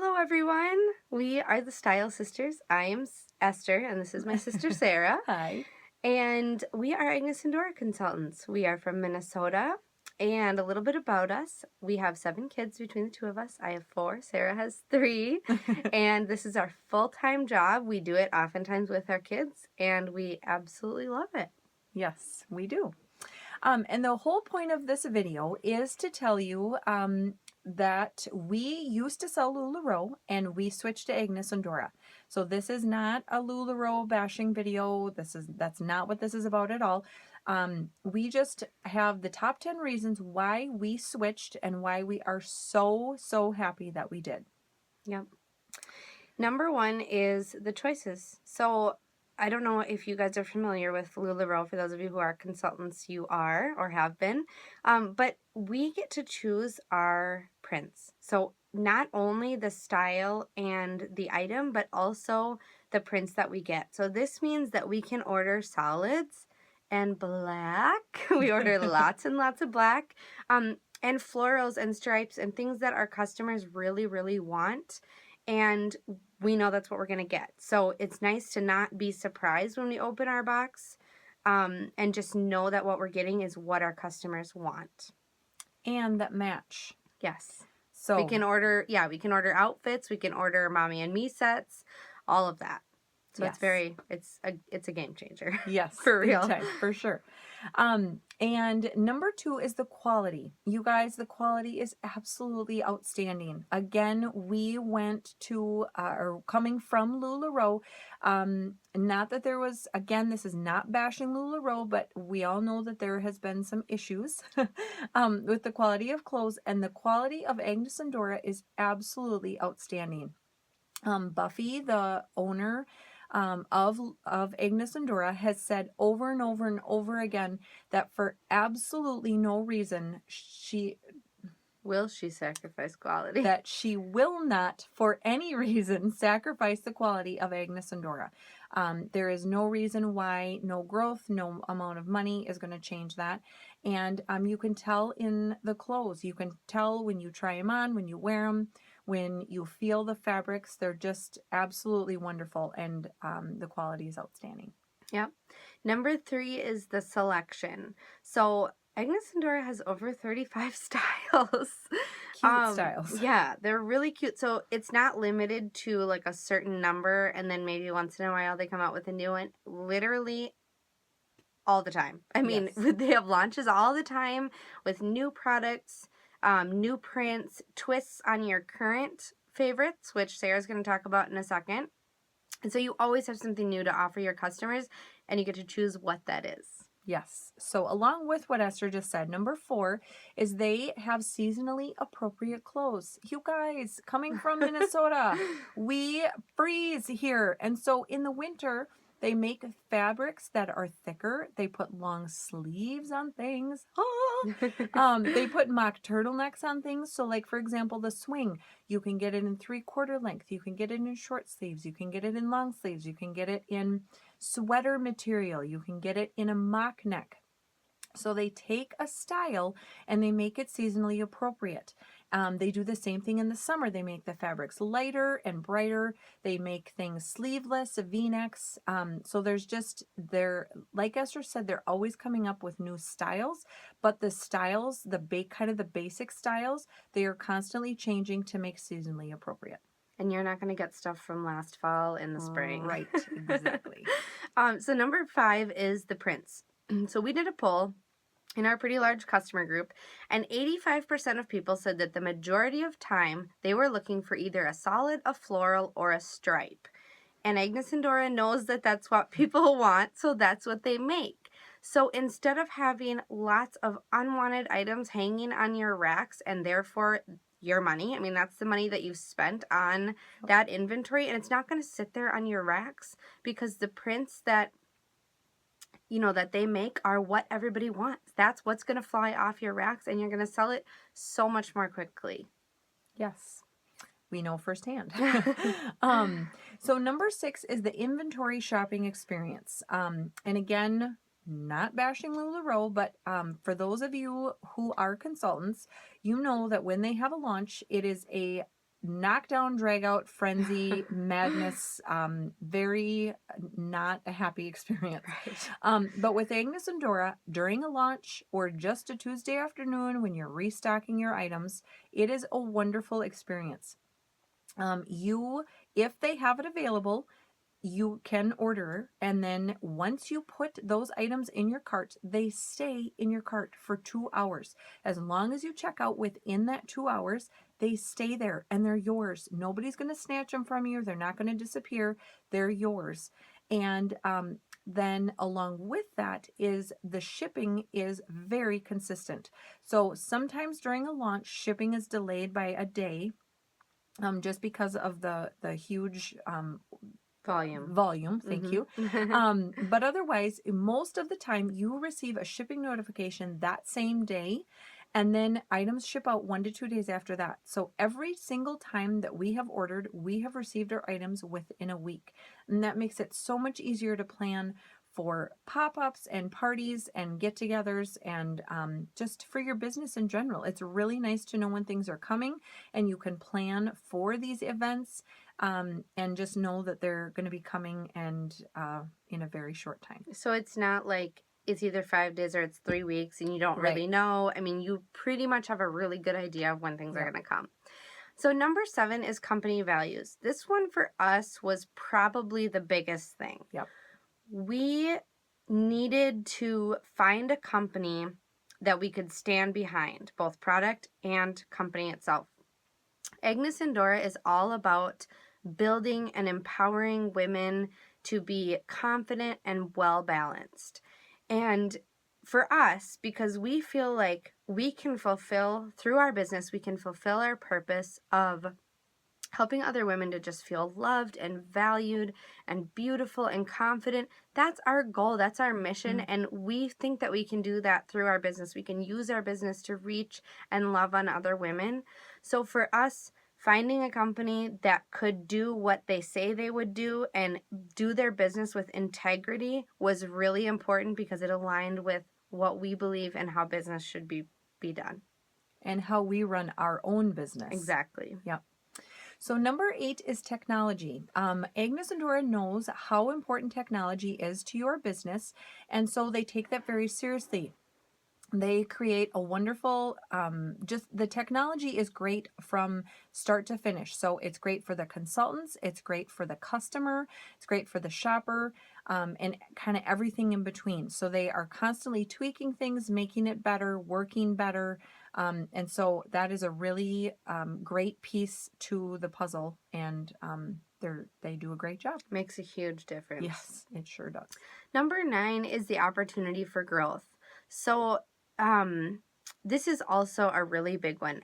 Hello, everyone. We are the Style Sisters. I am Esther, and this is my sister Sarah. Hi. And we are Agnes Dora consultants. We are from Minnesota. And a little bit about us. We have 7 kids between the two of us. I have 4. Sarah has 3. And this is our full-time job. We do it oftentimes with our kids, and we absolutely love it. Yes, we do. And the whole point of this video is to tell you that we used to sell LuLaRoe and we switched to Agnes and Dora. So this is not a LuLaRoe bashing video. That's not what this is about at all. We just have the top 10 reasons why we switched and why we are so happy that we did. Yep. Number 1 is the choices. So I don't know if you guys are familiar with LuLaRoe. For those of you who are consultants, you are or have been. But we get to choose our prints. So not only the style and the item, but also the prints that we get. So this means that we can order solids and black. We order lots and lots of black. And florals and stripes and things that our customers really want. And we know that's what we're going to get. So it's nice to not be surprised when we open our box and just know that what we're getting is what our customers want. And that match. Yes. So we can order outfits, we can order mommy and me sets, all of that. So yes. It's a game changer. Yes, for real. Time, for sure. And number 2 is the quality. You guys, the quality is absolutely outstanding. Again, we went to, or coming from LuLaRoe, not that there was, again, this is not bashing LuLaRoe, but we all know that there has been some issues with the quality of clothes, and the quality of Agnes and Dora is absolutely outstanding. Buffy, the owner of Agnes and Dora, has said over and over again that for absolutely no reason she sacrifice quality. That she will not, for any reason, sacrifice the quality of Agnes and Dora. There is no reason why, no growth, no amount of money is going to change that. And you can tell in the clothes. You can tell when you try them on, when you wear them, when you feel the fabrics. They're just absolutely wonderful, and the quality is outstanding. Yep. Number 3 is the selection. So Agnes and Dora has over 35 styles. Cute styles. Yeah, they're really cute. So it's not limited to like a certain number and then maybe once in a while they come out with a new one. Literally all the time. I mean, yes. They have launches all the time with new products, new prints, twists on your current favorites, which Sarah's going to talk about in a second. And so you always have something new to offer your customers, and you get to choose what that is. Yes. So along with what Esther just said, number 4 is they have seasonally appropriate clothes. You guys, coming from Minnesota, we freeze here. And so in the winter, they make fabrics that are thicker. They put long sleeves on things. They put mock turtlenecks on things. So like, for example, the swing, you can get it in 3/4 length. You can get it in short sleeves. You can get it in long sleeves. You can get it in sweater material. You can get it in a mock neck. So they take a style and they make it seasonally appropriate. They do the same thing in the summer. They make the fabrics lighter and brighter. They make things sleeveless, V-necks. So like Esther said, they're always coming up with new styles, but the styles, kind of the basic styles, they are constantly changing to make seasonally appropriate. And you're not going to get stuff from last fall in the spring. Right, exactly. So number 5 is the prints. So we did a poll in our pretty large customer group, and 85% of people said that the majority of time they were looking for either a solid, a floral, or a stripe. And Agnes and Dora knows that that's what people want, so that's what they make. So instead of having lots of unwanted items hanging on your racks and therefore your money, I mean, that's the money that you've spent on that inventory, and it's not going to sit there on your racks because the prints that they make are what everybody wants. That's what's going to fly off your racks, and you're going to sell it so much more quickly. Yes, we know firsthand. So number 6 is the inventory shopping experience. And again, not bashing LuLaRoe, but for those of you who are consultants, you know that when they have a launch, it is a knockdown, drag out, frenzy, madness, very not a happy experience. Right. But with Agnes and Dora, during a launch or just a Tuesday afternoon when you're restocking your items, it is a wonderful experience. If they have it available, you can order, and then once you put those items in your cart, they stay in your cart for 2 hours. As long as you check out within that 2 hours, they stay there and they're yours. Nobody's going to snatch them from you. They're not going to disappear. They're yours. And then along with that is the shipping is very consistent. So sometimes during a launch, shipping is delayed by a day, just because of the huge volume. Thank you. But otherwise, most of the time, you will receive a shipping notification that same day, and then items ship out 1 to 2 days after that. So every single time that we have ordered, we have received our items within a week, and that makes it so much easier to plan for pop-ups and parties and get-togethers, and just for your business in general. It's really nice to know when things are coming, and you can plan for these events, and just know that they're going to be coming, and in a very short time. So it's not like it's either 5 days or it's 3 weeks and you don't really know. I mean, you pretty much have a really good idea of when things are going to come. So number 7 is company values. This one for us was probably the biggest thing. Yep. We needed to find a company that we could stand behind, both product and company itself. Agnes and Dora is all about building and empowering women to be confident and well balanced. And for us, because we feel like we can fulfill, through our business, we can fulfill our purpose of helping other women to just feel loved and valued and beautiful and confident. That's our goal. That's our mission. And we think that we can do that through our business. We can use our business to reach and love on other women. So for us, finding a company that could do what they say they would do and do their business with integrity was really important, because it aligned with what we believe and how business should be done. And how we run our own business. Exactly. Yep. So number 8 is technology. Agnes and Dora knows how important technology is to your business, and so they take that very seriously. They create a wonderful, just the technology is great from start to finish. So it's great for the consultants, it's great for the customer, it's great for the shopper, and kind of everything in between. So they are constantly tweaking things, making it better, working better. And so that is a really great piece to the puzzle, and they do a great job. Makes a huge difference. Yes, it sure does. Number 9 is the opportunity for growth. So this is also a really big one.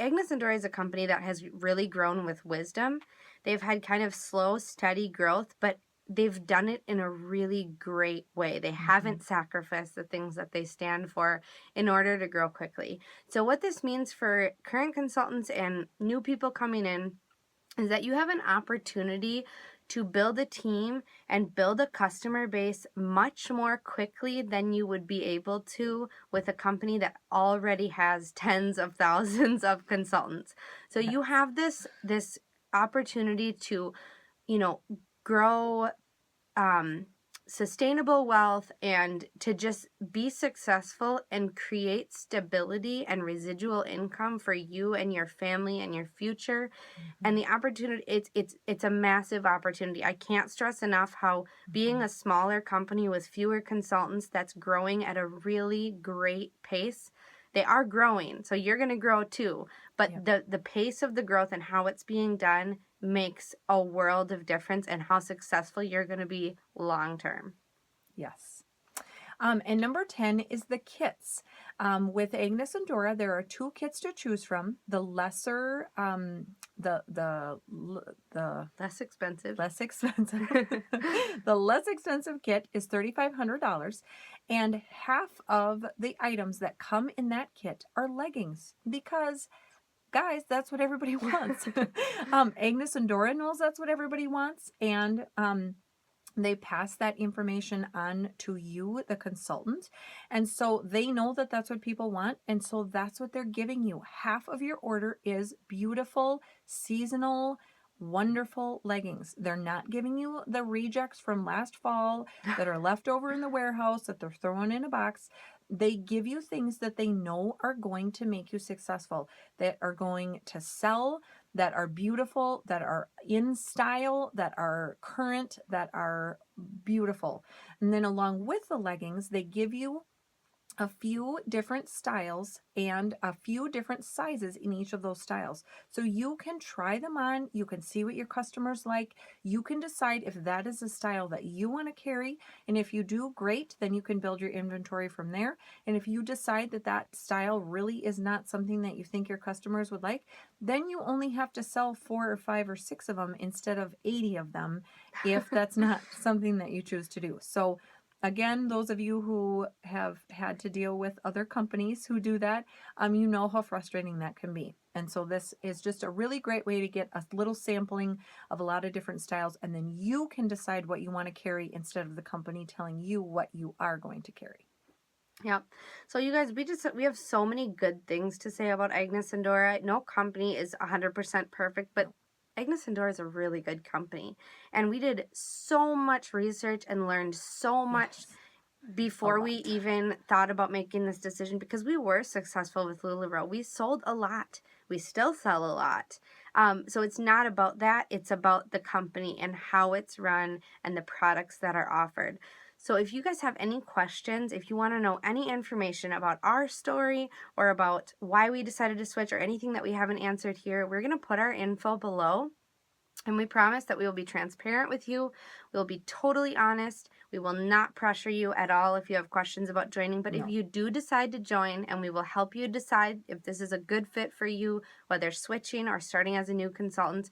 Agnes and Dora is a company that has really grown with wisdom. They've had kind of slow, steady growth, but they've done it in a really great way. They haven't sacrificed the things that they stand for in order to grow quickly. So what this means for current consultants and new people coming in is that you have an opportunity to build a team and build a customer base much more quickly than you would be able to with a company that already has tens of thousands of consultants. So you have this opportunity to, grow sustainable wealth and to just be successful and create stability and residual income for you and your family and your future. And the opportunity, it's a massive opportunity. I can't stress enough how being a smaller company with fewer consultants that's growing at a really great pace. They are growing, so you're going to grow too. But the pace of the growth and how it's being done makes a world of difference in how successful you're going to be long term. Yes. And number 10 is the kits. With Agnes and Dora, there are 2 kits to choose from. The lesser, the Less expensive. The less expensive kit is $3,500, and half of the items that come in that kit are leggings, because guys, that's what everybody wants. Agnes and Dora knows that's what everybody wants, and They pass that information on to you, the consultant. And so they know that that's what people want. And so that's what they're giving you. Half of your order is beautiful, seasonal, wonderful leggings. They're not giving you the rejects from last fall that are left over in the warehouse that they're throwing in a box. They give you things that they know are going to make you successful, that are going to sell, that are beautiful, that are in style, that are current, that are beautiful. And then along with the leggings, they give you a few different styles and a few different sizes in each of those styles. So you can try them on, you can see what your customers like, you can decide if that is a style that you want to carry, and if you do, great, then you can build your inventory from there. And if you decide that that style really is not something that you think your customers would like, then you only have to sell 4 or 5 or 6 of them instead of 80 of them if that's not something that you choose to do. So again, those of you who have had to deal with other companies who do that, you know how frustrating that can be. And so this is just a really great way to get a little sampling of a lot of different styles, and then you can decide what you want to carry instead of the company telling you what you are going to carry. Yep. So you guys, we have so many good things to say about Agnes and Dora. No company is 100% perfect, but Agnes and Dora is a really good company. And we did so much research and learned so much before we even thought about making this decision, because we were successful with LuLaRoe. We sold a lot. We still sell a lot. So it's not about that. It's about the company and how it's run and the products that are offered. So if you guys have any questions, if you want to know any information about our story or about why we decided to switch or anything that we haven't answered here, we're going to put our info below. And we promise that we will be transparent with you. We'll be totally honest. We will not pressure you at all if you have questions about joining. But if you do decide to join, and we will help you decide if this is a good fit for you, whether switching or starting as a new consultant.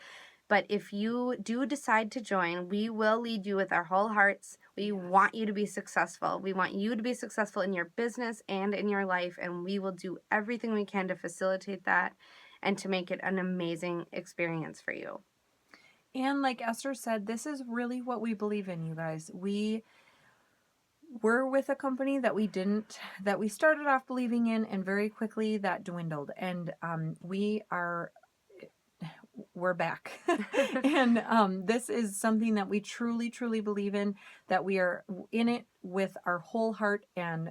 But if you do decide to join, we will lead you with our whole hearts. We want you to be successful. We want you to be successful in your business and in your life. And we will do everything we can to facilitate that and to make it an amazing experience for you. And like Esther said, this is really what we believe in, you guys. We were with a company that we started off believing in, and very quickly that dwindled. And we're back. And this is something that we truly, truly believe in, that we are in it with our whole heart. And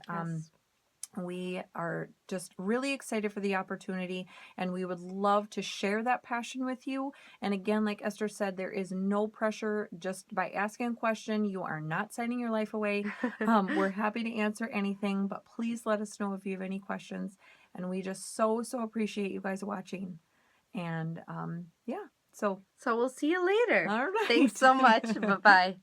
we are just really excited for the opportunity, and we would love to share that passion with you. And again, like Esther said, there is no pressure. Just by asking a question, you are not signing your life away. We're happy to answer anything, but please let us know if you have any questions. And we just so appreciate you guys watching. And so we'll see you later. All right. Thanks so much. Bye-bye.